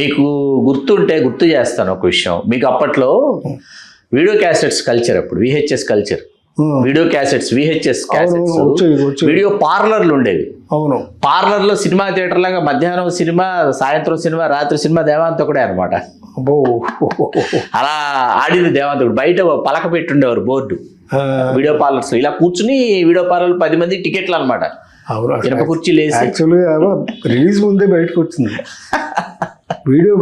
మీకు గుర్తు చేస్తాను ఒక విషయం. మీకు అప్పట్లో వీడియో క్యాసెట్స్ కల్చర్, అప్పుడు VHS culture, video cassettes, VHS cassettes, video పార్లర్లు ఉండేవి. అవును, పార్లర్లో సినిమా థియేటర్ లాగా మధ్యాహ్నం సినిమా, సాయంత్రం సినిమా, రాత్రి సినిమా దేవాంత ఒకడే అనమాట. అలా ఆడింది దేవాంతుడు. బయట పలక పెట్టుండేవారు బోర్డు వీడియో పార్లర్స్. ఇలా కూర్చుని వీడియో పార్లర్ 10 మంది టికెట్లు అనమాట. ఇనప కుర్చీలు వేసి. యాక్చువల్గా రిలీజ్ ముందే బయటకు వచ్చింది వీడియో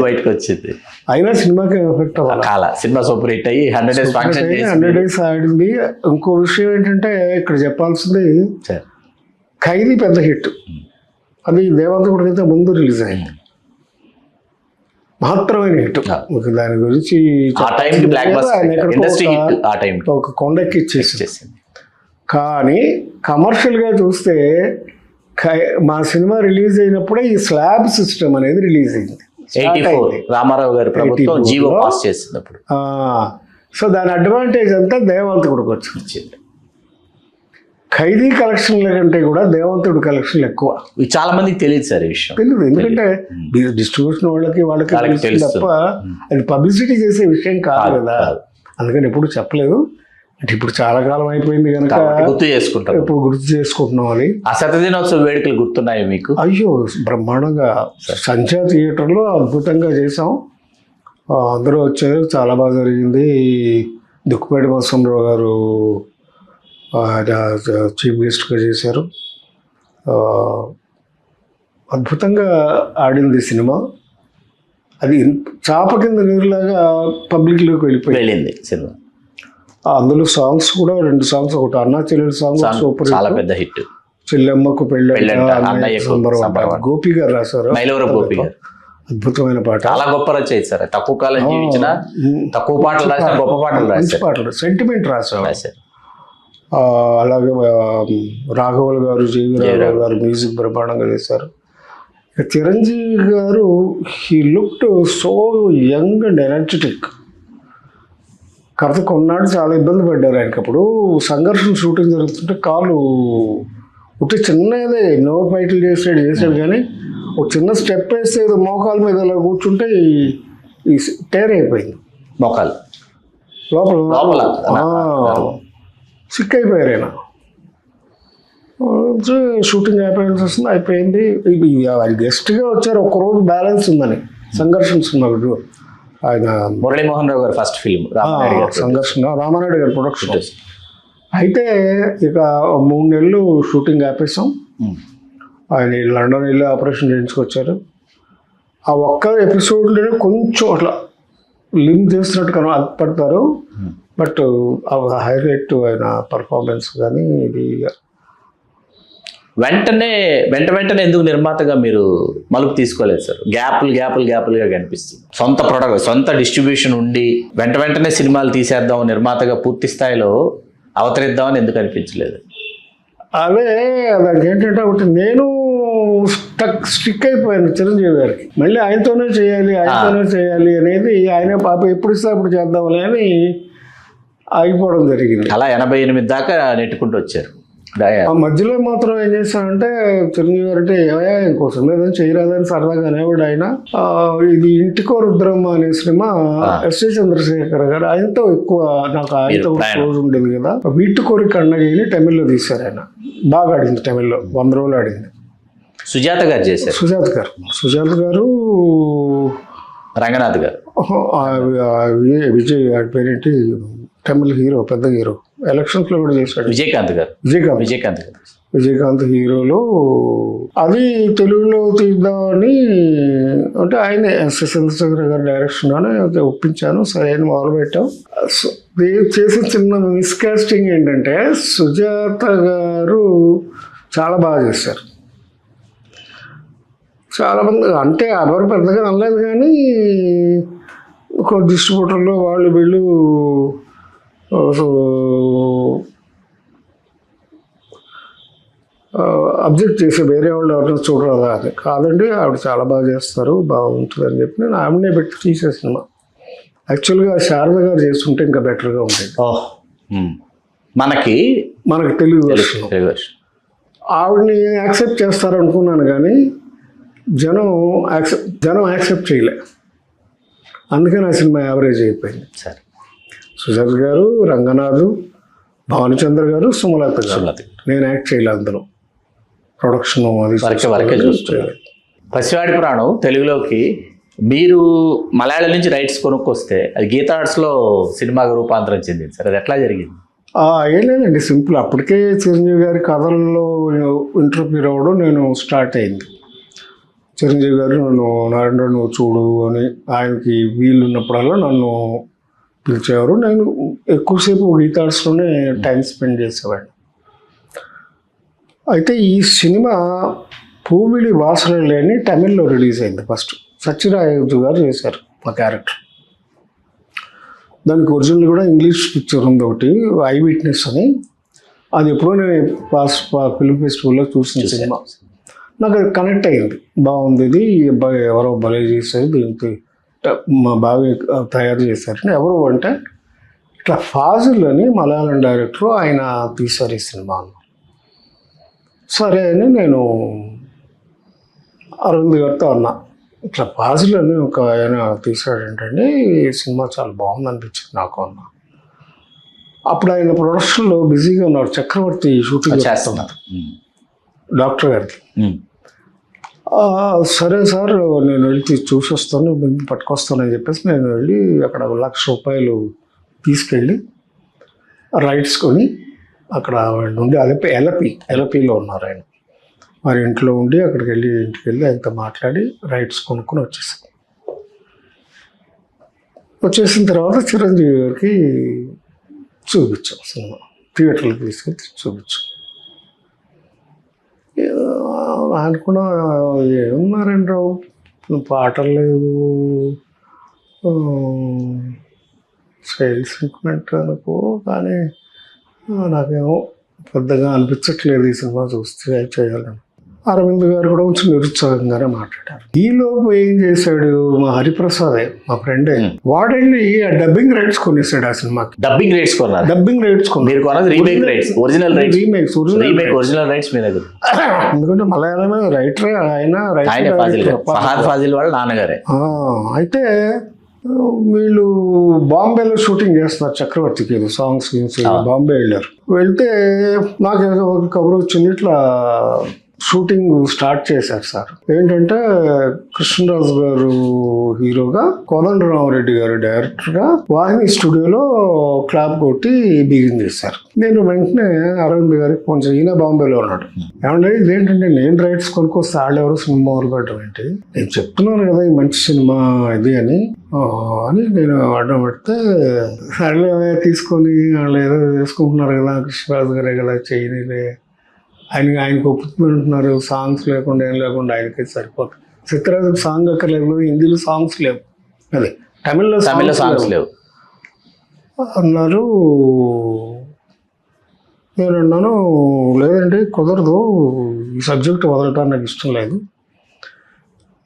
బయటకు వచ్చింది. అయినా సినిమాకి ఎఫెక్ట్ అవ్వాలి. సినిమా సూపర్ హిట్ అయ్యి 100 days ఫంక్షన్ 100 days ఆడింది. ఇంకో విషయం ఏంటంటే ఇక్కడ చెప్పాల్సింది, ఖైదీ పెద్ద హిట్. అది దేవాంతకుడి అయితే ముందు రిలీజ్ అయింది, మహత్తరమైన హిట్. దాని గురించి ఒక కొండెక్కి ఇచ్చేసింది. కానీ కమర్షియల్గా చూస్తే మా సినిమా రిలీజ్ అయినప్పుడే ఈ స్లాబ్ సిస్టమ్ అనేది రిలీజ్ అయింది. 84 రామారావు గారి ప్రభుత్వం జీవో పాస్ చేసినప్పుడు. సో దాని అడ్వాంటేజ్ అంతా దేవాంతకుడికి వచ్చింది. ఖైదీ కలెక్షన్ల కంటే కూడా దేవాంతుడు కలెక్షన్లు ఎక్కువ. చాలా మందికి తెలియదు సార్ ఈ విషయం. తెలియదు, ఎందుకంటే డిస్ట్రిబ్యూషన్ వాళ్ళకి తెలుసు తప్ప అది పబ్లిసిటీ చేసే విషయం కాదు కదా. అందుకని ఎప్పుడు చెప్పలేదు. అంటే ఇప్పుడు చాలా కాలం అయిపోయింది కనుక ఇప్పుడు గుర్తు చేసుకుంటున్నాం. అని ఆ శతదినోత్సవ వేడుకలు గుర్తున్నాయి మీకు? అయ్యో, బ్రహ్మాండంగా సంధ్యా థియేటర్లో అద్భుతంగా చేసాం. అందరూ వచ్చారు, చాలా బాగా జరిగింది. దుక్కుపేట బసవరావు గారు చీఫ్ గెస్ట్గా చేశారు. అద్భుతంగా ఆడింది సినిమా. అది చాప కింద నీరులాగా పబ్లిక్లోకి వెళ్ళింది సినిమా. అందులో సాంగ్స్ కూడా 2 సాంగ్స్, ఒకటి అన్నా చెల్లెలు సాంగ్ సూపర్, చాలా పెద్ద హిట్. చెల్లెమ్మకు పెళ్ళి గోపి గారు రాశారు, గోపి గారు. అద్భుతమైన పాట, చాలా గొప్ప రచయిత సార్. తక్కువ కాలం జీవించిన, తక్కువ పాటలు రాసిన, గొప్ప పాటలు రాశారు, సెంటిమెంట్ రాశారు. అలాగే రాఘవల్ గారు, జీవీరావు గారు మ్యూజిక్ బ్రహ్మాండంగా చేశారు. ఇక చిరంజీవి గారు, he looked so young and energetic. కాకపోతే కొన్నాడు చాలా ఇబ్బంది పడ్డారు ఆయనకి. అప్పుడు సంఘర్షణ షూటింగ్ జరుగుతుంటే కాలు ఉట్టి చిన్నదే, ఎన్నో ఫైట్లు చేసాడు కానీ ఒక చిన్న స్టెప్ వేస్తే ఏదో మోకాల మీద అలా కూర్చుంటే ఈ టేర్ అయిపోయింది మోకాలు లోపల సిక్ అయిపోయారు ఆయన. షూటింగ్ అయిపోయాల్సి వస్తుంది, అయిపోయింది. ఆయన గెస్ట్గా వచ్చారు, ఒక్కరోజు బ్యాలెన్స్ ఉందని. సంఘర్షణ సినిమా ఆయన మురళీమోహన్ రావు గారు ఫస్ట్ ఫిల్మ్ సంఘర్షణ, రామానాయుడు గారు ప్రొడక్షన్. అయితే ఇక 3 నెలలు షూటింగ్ ఆపేసాం. ఆయన లండన్ వెళ్ళి ఆపరేషన్ చేయించుకొచ్చారు. ఆ ఒక్క ఎపిసోడ్లోనే కొంచెం అట్లా లింక్ చేస్తున్నట్టు పడతారు. బట్ హైలైట్ ఆయన పర్ఫార్మెన్స్ కానీ ఇది. వెంటనే ఎందుకు నిర్మాతగా మీరు మలుపు తీసుకోలేదు సార్? గ్యాపులుగా కనిపిస్తుంది. సొంత ప్రొడక్ట్, సొంత డిస్ట్రిబ్యూషన్ ఉండి వెంటనే సినిమాలు తీసేద్దాం, నిర్మాతగా పూర్తి స్థాయిలో అవతరిద్దామని ఎందుకు అనిపించలేదు? అదే దానికి ఏంటంటే ఒకటి నేను స్టిక్ అయిపోయాను చిరంజీవి గారికి. మళ్ళీ ఆయనతోనే చేయాలి అనేది ఆయన పాప ఎప్పుడు ఇస్తే అప్పుడు చేద్దామని అని ఆగిపోవడం జరిగింది. అలా 88 దాకా నెట్టుకుంటూ వచ్చారు. ఆ మధ్యలో మాత్రం ఏం చేశానంటే, చిరంజీవి గారు అంటే ఇంకోసం ఏదైనా చేయరాదని సరదాగా అనేవాడు ఆయన. ఇది ఇంటికో రుద్రమ్మ అనే సినిమా ఎస్ఏ చంద్రశేఖర్ గారు, ఆయనతో ఎక్కువ నాకు ఆయనతో క్లోజ్ ఉండేది కదా. వీటి కోరి కన్నగిని తమిళ్లో తీశారు. ఆయన బాగా ఆడింది తమిళ్లో, 100 రోజులు ఆడింది. సుజాత గారు చేశారు. సుజాత గారు రంగనాథ్ గారు, విజయ్ గారి పేరేంటి, తమిళ హీరో, పెద్ద హీరో, ఎలక్షన్స్ లో కూడా చేశాడు. విజయకాంత్ హీరోలో. అది తెలుగులో తీద్దామని అంటే ఆయన ఎస్ఎస్ చంద్రశేఖర్ గారి డైరెక్షన్ అని ఒప్పించాను. సరే అని మొదలుపెట్టాం. చేసిన చిన్న మిస్కాస్టింగ్ ఏంటంటే, సుజాత గారు చాలా బాగా చేశారు. చాలామంది అంటే ఎవరు పెద్దగా అనలేదు, కానీ ఒక డిస్ట్రిబ్యూటర్లో వీళ్ళు అబ్జెక్ట్ చేసి వేరే వాళ్ళు ఎవరైనా చూడరాదా అని. కాదండి, ఆవిడ చాలా బాగా చేస్తారు, బాగుంటుంది అని చెప్పి నేను ఆవిడనే పెట్టి తీసే సినిమా. యాక్చువల్గా శారద గారు చేస్తుంటే ఇంకా బెటర్గా ఉండేది. మనకి తెలుగు ఆవిడని యాక్సెప్ట్ చేస్తారనుకున్నాను, కానీ జనం యాక్సెప్ట్ చేయలే, అందుకని ఆ సినిమా యావరేజ్ అయిపోయింది. సరే. సుజాత గారు, రంగనాథ్, భానుచంద్ర గారు, సుమలత గారు, నేను యాక్ట్ చేయలే అందులో. ప్రొడక్షన్ అది వరకే చూస్తున్నాను. పసివాడి ప్రాణం తెలుగులోకి మీరు మలయాళం నుంచి రైట్స్ కొనుక్కొస్తే అది గీతా ఆర్ట్స్లో సినిమాగా రూపాంతరం చెందింది సార్, అది ఎట్లా జరిగింది? ఏం లేదండి, సింపుల్. అప్పటికే చిరంజీవి గారి కథల్లో ఇంటర్వ్యూ అవ్వడం నేను స్టార్ట్ అయింది. చిరంజీవి గారు నన్ను నారాయణ నువ్వు చూడు అని ఆయనకి వీలు ఉన్నప్పుడల్లా నన్ను పిలిచేవారు. నేను ఎక్కువసేపు గీతా ఆర్ట్స్లోనే టైం స్పెండ్ చేసేవాడిని. అయితే ఈ సినిమా పూవిళి వాసనలే అని తమిళ్లో రిలీజ్ అయింది. ఫస్ట్ సత్యరాజు గారు చేశారు మా క్యారెక్టర్. దానికి ఒరిజినల్ కూడా ఇంగ్లీష్ పిక్చర్ ఉంది ఒకటి, ఐ విట్నెస్ అని. అది ఎప్పుడో నేను ఫిల్మ్ ఫెస్టివల్లో చూసిన సినిమా. నాకు అది కనెక్ట్ అయ్యింది, బాగుంది ఇది, ఎవరో భలే చేశారు, దీంతో బాగా తయారు చేశారని. ఎవరు అంటే ఇట్లా ఫాజిల్ అని మలయాళం డైరెక్టర్, ఆయన తీశారు ఈ సినిమాను. సరే అని నేను అరవింద్ గారితో అన్నా, ఇట్లా ఫాజిల్ అని ఒక ఆయన తీశాడంటే ఈ సినిమా చాలా బాగుంది అనిపించింది నాకు అన్న. అప్పుడు ఆయన ప్రొడక్షన్లో బిజీగా ఉన్నారు, చక్రవర్తి షూటింగ్ చేస్తున్నారు డాక్టర్ గారికి. సరే సార్ నేను వెళ్ళి చూసి వస్తాను, పట్టుకొస్తానని చెప్పేసి నేను వెళ్ళి అక్కడ ₹1,00,000 తీసుకెళ్ళి రైట్స్ కొని అక్కడ నుండి ఎలపిలో ఉన్నారు ఆయన. మరి ఇంట్లో ఉండి అక్కడికి వెళ్ళి ఇంటికి వెళ్ళి ఆయనతో మాట్లాడి రైట్స్ కొనుక్కొని వచ్చేసిన తర్వాత చిరంజీవి గారికి చూపించాం సినిమా, థియేటర్కి తీసుకెళ్ళి చూపించాం. అనుకున్నా ఏమున్నారండి రావు, పాటలు లేవు, సేల్స్ ఇంక్రిమెంట్ అనుకో, కానీ నాకేమో పెద్దగా అనిపించట్లేదు ఈ సినిమా చూస్తే చేయాలని. అరవింద్ గారు కూడా కొంచెం నిరుత్సాహంగానే మాట్లాడారు. ఈలోపు ఏం చేశాడు మా హరిప్రసాదే, మా ఫ్రెండే, వాడెళ్ళి ఆ డబ్బింగ్ రైట్స్ కొనేసాడు ఆ సినిమాకి. డబ్బింగ్ రైట్స్ కొన్నారు? డబ్బింగ్ రైట్స్ కొన్నారు. ఎందుకంటే మలయాళమే రైటరే ఆయన, ఫాజిల్ వాళ్ళ నాన్నగారే. అయితే వీళ్ళు బాంబేలో షూటింగ్ చేస్తున్నారు, చక్రవర్తికి సాంగ్స్ బాంబే వెళ్ళారు. వెళ్తే నాకు ఒక కబురు వచ్చింది, ఇట్లా షూటింగ్ స్టార్ట్ చేశారు సార్. ఏంటంటే కృష్ణరాజు గారు హీరోగా, కోదండరామరెడ్డి గారు డైరెక్టర్గా వాహిని స్టూడియోలో క్లాప్ కొట్టి బిగిన్ చేశారు. నేను వెంటనే అరవింద్ గారికి కొంచెం, ఈయన బాంబేలో ఉన్నాడు, ఏమంటే ఇదేంటంటే నేను రైట్స్ కొనుక్కొస్తే వాళ్ళెవరు సినిమా మొదలు పెట్టడం ఏంటి, నేను చెప్తున్నాను కదా ఈ మంచి సినిమా ఇది అని నేను అడ్డం పెడితే, సరేలే తీసుకొని వాళ్ళు ఏదో చేసుకుంటున్నారు కదా, కృష్ణరాజు గారే కదా చేయనిలే, ఆయనకు ఒప్పుతుంటున్నారు, సాంగ్స్ లేకుండా ఏం లేకుండా ఆయనకి సరిపోతుంది. చిత్రాజు సాంగ్ అక్కర్లేదు, హిందీలో సాంగ్స్ లేవు, అదే తమిళ్లో సాంగ్స్ లేవు అన్నారు. నేను అన్నాను, లేదండి కుదరదు, ఈ సబ్జెక్ట్ వదలటం నాకు ఇష్టం లేదు.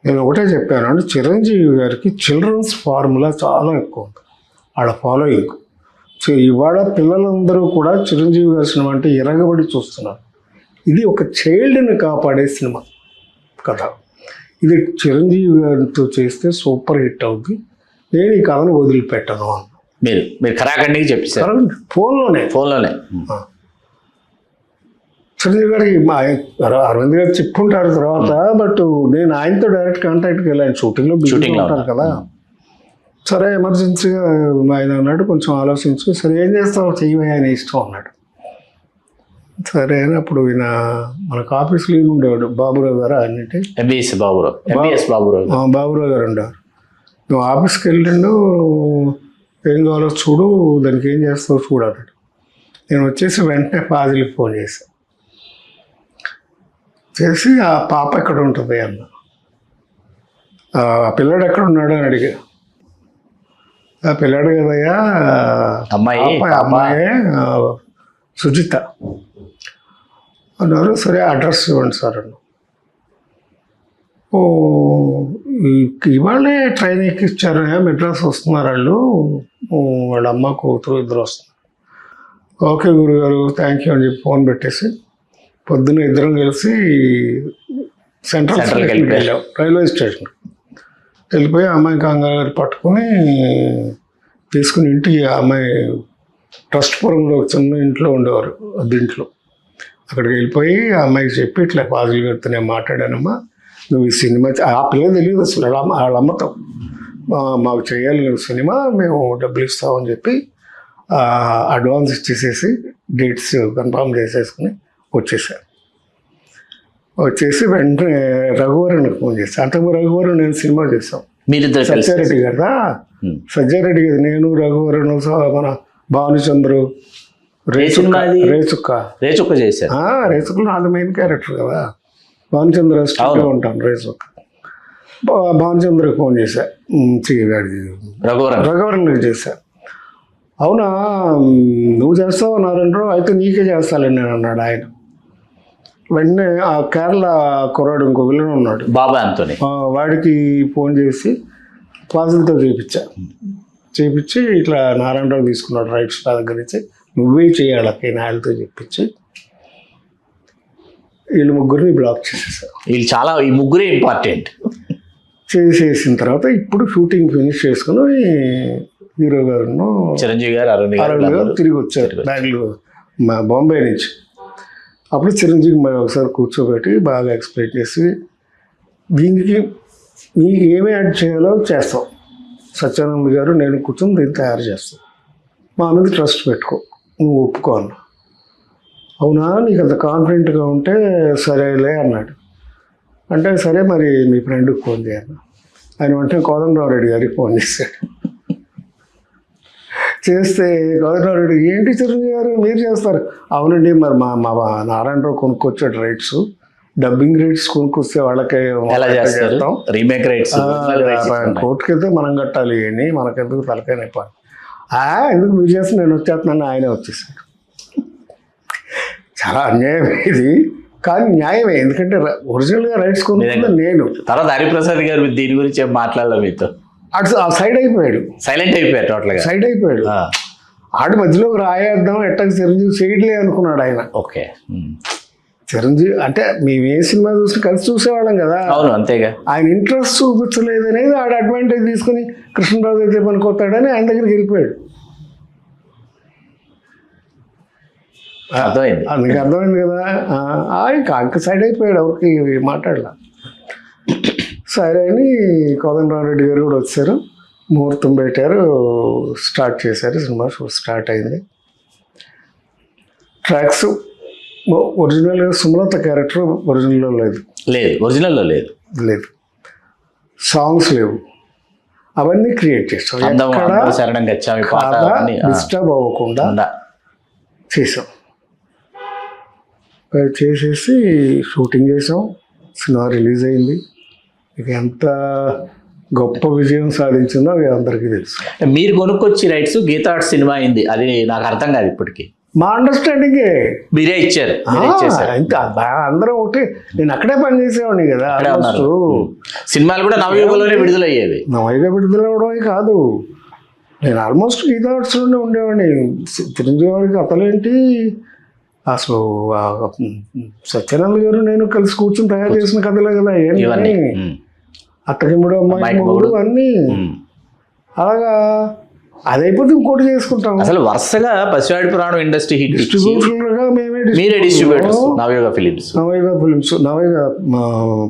నేను ఒకటే చెప్పాను అంటే చిరంజీవి గారికి చిల్డ్రన్స్ ఫార్ములా చాలా ఎక్కువ ఉంది, వాళ్ళ ఫాలోయింగ్. ఇవాళ పిల్లలందరూ కూడా చిరంజీవి గారి సినిమా అంటే ఎరగబడి చూస్తున్నారు. ఇది ఒక చైల్డ్ని కాపాడే సినిమా కథ. ఇది చిరంజీవి గారితో చేస్తే సూపర్ హిట్ అవుతుంది, నేను ఈ కథను వదిలిపెట్టను అన్న. మీరు ఖరాఖండిగా చెప్పేశారు ఫోన్లోనే. చిరంజీవి గారికి అరవింద్ గారు చెప్పుకుంటారు తర్వాత, బట్ నేను ఆయనతో డైరెక్ట్ కాంటాక్ట్కి వెళ్ళాను, షూటింగ్లో బిజీగా ఉంటారు కదా. సరే ఎమర్జెన్సీగా ఆయన అన్నాడు, కొంచెం ఆలోచించి సరే ఏం చేస్తావు చెయ్యి ఆయన ఇష్టం అన్నాడు. సరే అని అప్పుడు ఈయన మనకు ఆఫీస్లో ఉండేవాడు బాబురావు గారు, అన్నింటి బాబురావు గారు ఉండేవారు. నువ్వు ఆఫీస్కి వెళ్ళిండు, ఏం కావాలో చూడు, దానికి ఏం చేస్తావు చూడు అన్నాడు. నేను వచ్చేసి వెంటనే ఫాజిల్కి ఫోన్ చేసి ఆ పాప ఎక్కడ ఉంటుంది అన్న, ఆ పిల్లాడు ఎక్కడ ఉన్నాడు అని అడిగా. ఆ పిల్లాడు కదయ్యా అమ్మాయే సుజిత అన్నారు. సరే అడ్రస్ ఇవ్వండి సార్ అన్న. ఇవాళే ట్రైన్ ఎక్కిచ్చారు, మెడ్రాస్ వస్తున్నారు వాళ్ళు, వాళ్ళ అమ్మ కూతురు ఇద్దరు వస్తున్నారు. ఓకే గురుగారు థ్యాంక్ యూ అని చెప్పి ఫోన్ పెట్టేసి పొద్దున్న ఇద్దరం కలిసి సెంట్రల్ Central కి స్టేషన్కి వెళ్ళిపోయారు. వెళ్ళాం, రైల్వే స్టేషన్ వెళ్ళిపోయి ఆ అమ్మాయి కంగారు పట్టుకొని తీసుకుని ఇంటికి, ఆ అమ్మాయి ట్రస్ట్పురంలో ఒక చిన్న ఇంట్లో ఉండేవారు, దీంట్లో అక్కడికి వెళ్ళిపోయి ఆ అమ్మాయికి చెప్పి ఇట్లా పాజులు గారితో నేను మాట్లాడానమ్మా, నువ్వు ఈ సినిమా ఆ పిల్ల తెలియదు అసలు, వాళ్ళ అమ్మతో మాకు చేయాలి నువ్వు సినిమా, మేము డబ్బులు ఇస్తామని చెప్పి అడ్వాన్స్ ఇచ్చేసేసి డేట్స్ కన్ఫర్మ్ చేసేసుకుని వచ్చేసాను. వచ్చేసి వెంటనే రఘువరణ్కి ఫోన్ చేస్తాను. అంతకు రఘువరన్ నేను సినిమా చేస్తాం, మీరిద్దరు కలిసి సత్యారెడ్డి కదా, సత్యారెడ్డి కదా, నేను రఘువరన్ మన భానుచంద్రు, సినిమా అది? రేచుక్క రేచుక్క చేశారు. రేచుక్కలో నాది మెయిన్ క్యారెక్టర్ కదా, భానుచంద్ర స్టూడియో ఉంటాను రేచుక్క. భానుచంద్రకి ఫోన్ చేశా, రఘువరన్కి చేశా. అవునా నువ్వు చేస్తావు అన్నారంటారు, అయితే నీకే చేస్తాను నేను అన్నాడు ఆయన. వెంటనే ఆ కేరళ కుర్రాడు ఇంకో విలన్ ఉన్నాడు, బాబా ఆంటోనీ, వాడికి ఫోన్ చేసి పాజులతో చేపించి ఇట్లా నారాయణరావు తీసుకున్నాడు రైట్స్ నా దగ్గర నుంచి, నువ్వే చేయాలి నాయలతో చెప్పించి వీళ్ళు ముగ్గురిని బ్లాక్ చేసేసారు. వీళ్ళు చాలా, ఈ ముగ్గురే ఇంపార్టెంట్. చేసేసిన తర్వాత ఇప్పుడు షూటింగ్ ఫినిష్ చేసుకుని హీరో గారును చిరంజీవి గారు, అరుణ్ గారు తిరిగి వచ్చారు బెంగళూరు, బాంబే నుంచి. అప్పుడు చిరంజీవి మరి ఒకసారి కూర్చోబెట్టి బాగా ఎక్స్ప్లెయిన్ చేసి, దీనికి నీకు ఏమి యాడ్ చేయాలో చేస్తాం, సత్యానంద్ గారు నేను కూర్చొని దీన్ని తయారు చేస్తాం, మా మీద ట్రస్ట్ పెట్టుకో, నువ్వు ఒప్పుకో అన్నా. అవునా నీకు అంత కాన్ఫిడెంట్గా ఉంటే సరేలే అన్నాడు. అంటే సరే మరి మీ ఫ్రెండ్కి ఫోన్ చేయను, ఆయన వెంటనే కోదండరామరెడ్డి గారికి ఫోన్ చేశాడు. చేస్తే కోదండరామరెడ్డి ఏంటి చిరంజీవి గారు మీరు చేస్తారు? అవునండి మరి మా నారాయణరావు కొనుక్కొచ్చాడు రైట్స్, డబ్బింగ్ రైట్స్ కొనుక్కొస్తే వాళ్ళకే చేస్తాం, రీమేక్ రైట్స్ కోర్టుకి వెళ్తే మనం కట్టాలి అని, మనకెందుకు తలకాయ నొప్పాలి, ఎందుకు మీరు చేస్తే నేను వచ్చేస్తున్నాను, ఆయనే వచ్చేసాడు. చాలా అన్యాయం ఇది, కానీ న్యాయమే, ఎందుకంటే ఒరిజినల్గా రైట్స్ కొనుక్కుందా నేను. తర్వాత హరిప్రసాద్ గారు దీని గురించి ఏం మాట్లాడాలి మీతో? అటు సైడ్ అయిపోయాడు, సైలెంట్ అయిపోయాడు, టోటల్గా సైడ్ అయిపోయాడు. ఆడు మధ్యలోకి రాయేద్దాం ఎట్టా చిరంజీవి చేయట్లే అనుకున్నాడు ఆయన. ఓకే, చిరంజీవి అంటే మేము ఏ సినిమా చూసి కలిసి చూసేవాళ్ళం కదా, అవును అంతేగా, ఆయన ఇంట్రెస్ట్ చూపించలేదు అనేది ఆడ అడ్వాంటేజ్ తీసుకుని కృష్ణరాజు అయితే పనికొస్తాడని ఆయన దగ్గరికి వెళ్ళిపోయాడు. అర్థమైంది, అందుకు అర్థమైంది కదా, ఇంకా సైడ్ అయిపోయాడు, ఎవరికి మాట్లాడలా. సరే అని కోదండరామరెడ్డి గారు కూడా వచ్చారు, ముహూర్తం పెట్టారు, స్టార్ట్ చేశారు, సినిమా స్టార్ట్ అయింది. ట్రాక్స్ ఒరిజినల్గా సుమలత క్యారెక్టర్ ఒరిజినల్లో ఒరిజినల్లో లేదు, సాంగ్స్ లేవు, అవన్నీ క్రియేట్ చేస్తాం, డిస్టర్బ్ అవ్వకుండా చేసాం. చేసేసి షూటింగ్ చేసాం, సినిమా రిలీజ్ అయింది. ఇది ఎంత గొప్ప విజయం సాధించిందో అవి అందరికీ తెలుసు. మీరు కొనుక్కొచ్చి రైట్స్ గీతా ఆర్ట్స్ సినిమా అయింది, అది నాకు అర్థం కాదు ఇప్పటికీ. మా అండర్స్టాండింగే, మీరే ఇచ్చారు, ఇంకా అందరం ఒకటి. నేను అక్కడే పనిచేసేవాడిని కదా, సినిమాలు కూడా నవయుగంలోనే విడుదలయ్యేవి. నవయుగ విడుదల అవడమే కాదు, నేను ఆల్మోస్ట్ గీతా ఆర్ట్స్లోనే ఉండేవాడిని. చిరంజీవి గారికి అతలేంటి, అసలు సత్యానంద్ గారు నేను కలిసి కూర్చొని తయారు చేసిన కథలే కదా ఇవన్నీ, అత్తకిముడు అమ్మాయి మొగుడు అన్నీ. అలాగా అది అయిపోతే ఇంకోటి చేసుకుంటాం. అసలు వరుసగా పసివాడి పురాణం ఇండస్ట్రీ హిట్, డిస్ట్రిబ్యూటర్గా మీరే డిస్ట్రిబ్యూటర్స్, నవయుగ ఫిలిమ్స్, నవయుగ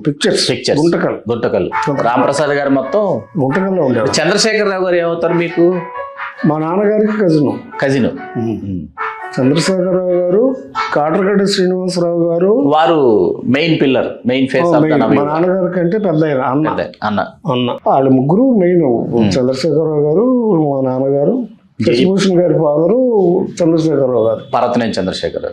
పిక్చర్స్, గుంటకల్ రామప్రసాద్ గారు మొత్తం గుంటకల్లో ఉండేవారు. చంద్రశేఖర్ రావు గారు ఏమవుతారు మీకు? మా నాన్నగారికి కజిన్. చంద్రశేఖరరావు గారు, కాటరగడ్డ శ్రీనివాసరావు గారు, వారు మెయిన్ పిల్లర్, మెయిన్ ఫేస్. మా నాన్నగారి కంటే పెద్ద అన్న. వాళ్ళు ముగ్గురు మెయిన్. చంద్రశేఖరరావు గారు, మా నాన్నగారు, శశిభూషణ్ గారి ఫాదరు చంద్రశేఖరరావు గారు, పరతనేని చంద్రశేఖర్.